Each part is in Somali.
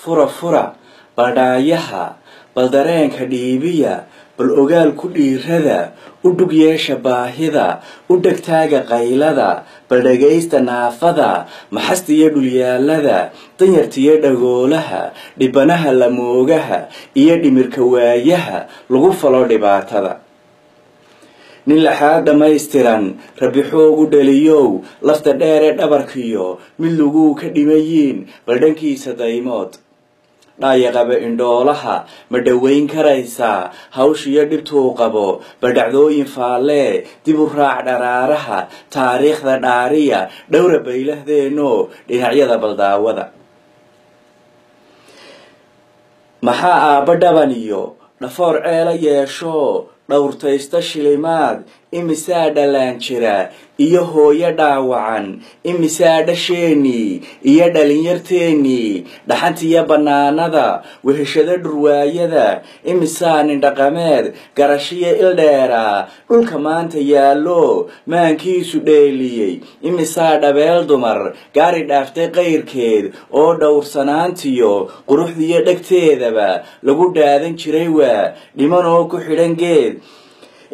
fura fura badhaayaha bal dareenka dhiibiya bal ogaal ku dhiirada u dhug yeesha baahida u dhegtaaga qaylada bal dhagaysta naafada maxasta iyo dhulyaalada danyarta iyo dhagoolaha dhibanaha lamoogaha iyo dhimirka waayaha lagu falo dhibaatada nin laxaad dhammaystiran rabbi xoogu dhaliyow lafta dheer ee dhabarkiyo mid laguu ka dhimayiin bal dhankiisa daymood dhaayaqaba indhoolaha ma dhowayn karaysaa hawshiyo dhibtuu qabo bal dhacdooyin faallee dib u raac dharaaraha taariikhda dhaariya dhowra baylahdeenno dhinacyada baldaawada maxaa aabba dhaban iyo dhafoor ceela yeesho dhowrtaysta shilimaad imisaa dhalaan jira iyo hooyo dhaawacan imisaa dhasheenii iyo dhalinyarteenii dhaxantiyo bannaanada weheshada dhurwaayada imisaa nindhaqameed garashiyo ildheera dhulka maanta yaallo maankiisu dheeliyey imisaa dhabeel dumar gaari dhaaftay qayrkeed oo dhowrsanaantiyo quruxdiyo dhegteedaba lagu dhaadan jiray waa dhiman oo ku xidhan geed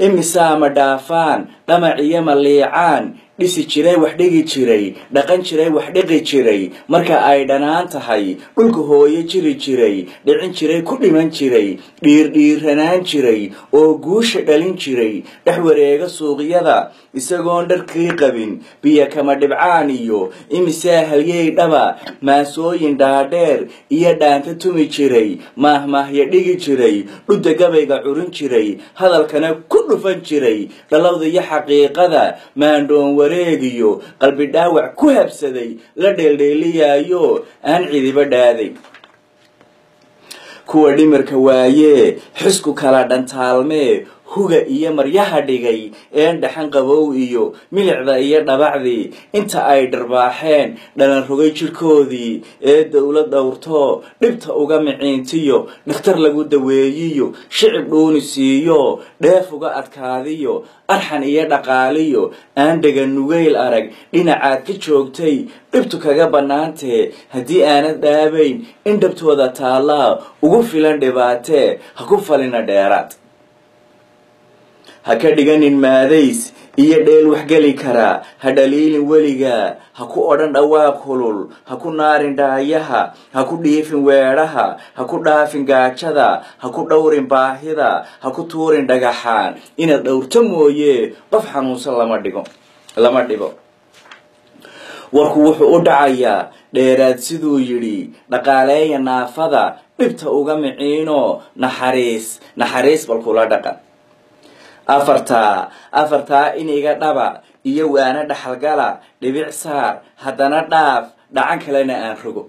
imisaa ma dhaafaan dhamac iyo maliicaan dhisi jiray wax dhigi jiray dhaqan jiray wax dhiqi jiray marka ay dhanaan tahay dhulka hooyo jiri jiray dhicin jiray ku dhiman jiray dhiirdhiiranaan jiray oo guusha dhalin jiray dhex wareega suuqyada isagoon dharkii qabin biyo kama dhibcaan iyo imisaa halyey dhaba maasooyin dhaadheer iyo dhaanta tumi jiray maahmaahya dhigi jiray dhudda gabayga curin jiray hadalkana ku dhufan jiray dhalowda iyo xaqiiqada maandhoon wareegiyo qalbi dhaawac ku habsaday la dheeldheeliyaayo aan cidiba dhaaday kuwa dhimirka waayee xisku kala dhantaalmee huga iyo maryaha dhigay een dhaxan qabow iyo milicda iyo dhabacdii inta ay dharbaaxeen dhalan rogay jirkoodii ee dawlad dhowrto dhibta uga miciintiyo dhakhtar lagu daweeyiyo shicib dhuuni siiyo dheef uga adkaadiyo arxan iyo dhaqaaliyo aan dhagan nugayl arag dhinacaad ka joogtay dhibtu kaga bannaantee haddii aanad dhaabayn in dhabtooda taallaa ugu filan dhibaatee ha ku falina dheeraad ha ka dhiganin maadays iyo dheel waxgeli karaa ha dhaliilin weligaa ha ku odhan dhawaaq hulul ha ku naarin dhaayaha ha ku dhiifin weedhaha ha ku dhaafin gaajada ha ku dhowrin baahida ha ku tuurin dhagaxaan inaad dhowrto mooye qof xanuunsan lama dhibo warku wuxuu u dhacayaa dheeraad siduu yidhi dhaqaaleeya naafada dhibta uga miciino naxariis bal kula dhaqan afartaa iniga dhaba iyo waana dhaxalgala dhibic saar haddana dhaaf dhacan kalena aan rogo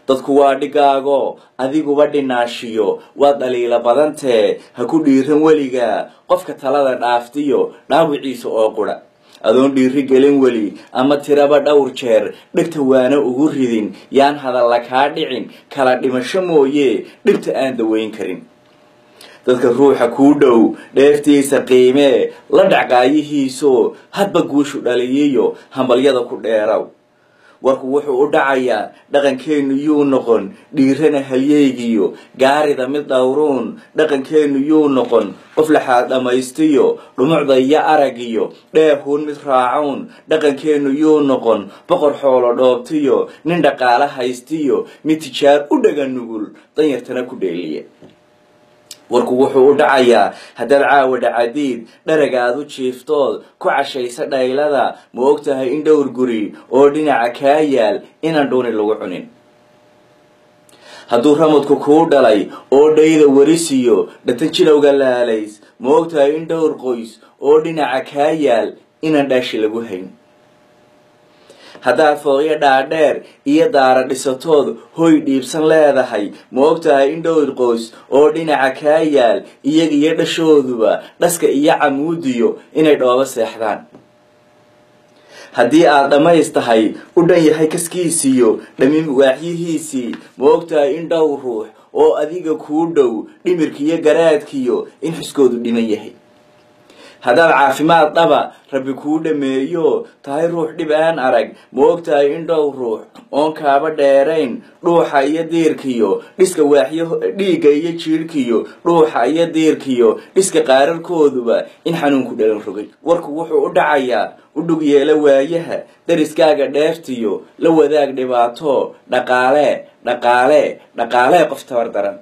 dadku waa dhigaago adiguba dhinaashiyo waad dhaliila badantee ha ku dhiiran weligaa qofka talada dhaaftiyo dhaawiciisa oo qudha adoon dhiiri gelin weli ama tiraba dhowr jeer dhigta waana ugu ridin yaan hadalla kaa dhicin kala dhimasho mooye dhibta aan daweyn karin dadka ruuxa kuu dhow dheeftiisa qiimee la dhacqaayihiiso hadba guushu dhaliyiyo hambalyada ku dheeraw warku wuxuu u dhacayaa dhaqankeennu yuu noqon dhiirana halyeygiyo gaarida mid dhowruun dhaqankeennu yuu noqon qof laxaad dhammaystiyo dhumucda iyo aragiyo dheehuun mid raacuun dhaqankeennu yuu noqon boqor xoolo dhoobtiyo nin dhaqaale haystiyo mid tijaar u dhagan nugul danyartana ku dheeliya warku wuxuu u dhacayaa haddaad caawa dhacadiid dharaga aad u jiiftood ku cashaysa dhaylada ma og tahay in dhowr guri oo dhinaca kaa yaal inaan dhuuni lagu cunin hadduu ramadku kuu dhalay oo dhayda warisiyo dhatan jilowga laalays ma og tahay in dhowr qoys oo dhinaca kaa yaal inaan dhaashi lagu hayn haddaad fooqyo dhaadheer iyo daara dhisatood hoy dhiibsan leedahay ma og tahay in dhowr qoys oo dhinaca kaa yaal iyagiyo dhashooduba dhaska iyo camuudiyo inay dhooba seexdaan haddii aad dhammaystahay u dhan yahay kaskiisiyo dhammin waaxyihiisii ma og tahay in dhowr ruux oo adiga kuu dhow dhimirkiiyo garaadkiyo in xuskoodu dhiman yahay haddaad caafimaad dhaba rabbi kuu dhameeyo tahay ruux dhib aan arag ma ogtahay in dhow ruux oon kaaba dheerayn dhuuxa iyo diirkiyo dhiska waaxyo dhiigga iyo jiirhkiyo dhuuxa iyo diirkiyo dhiska qaararkooduba in xanuunku dhalan rogay warku wuxuu u dhacayaa u dhug yeela waayaha dariskaaga dheeftiyo la wadaag dhibaato dhaqaale qof tabar daran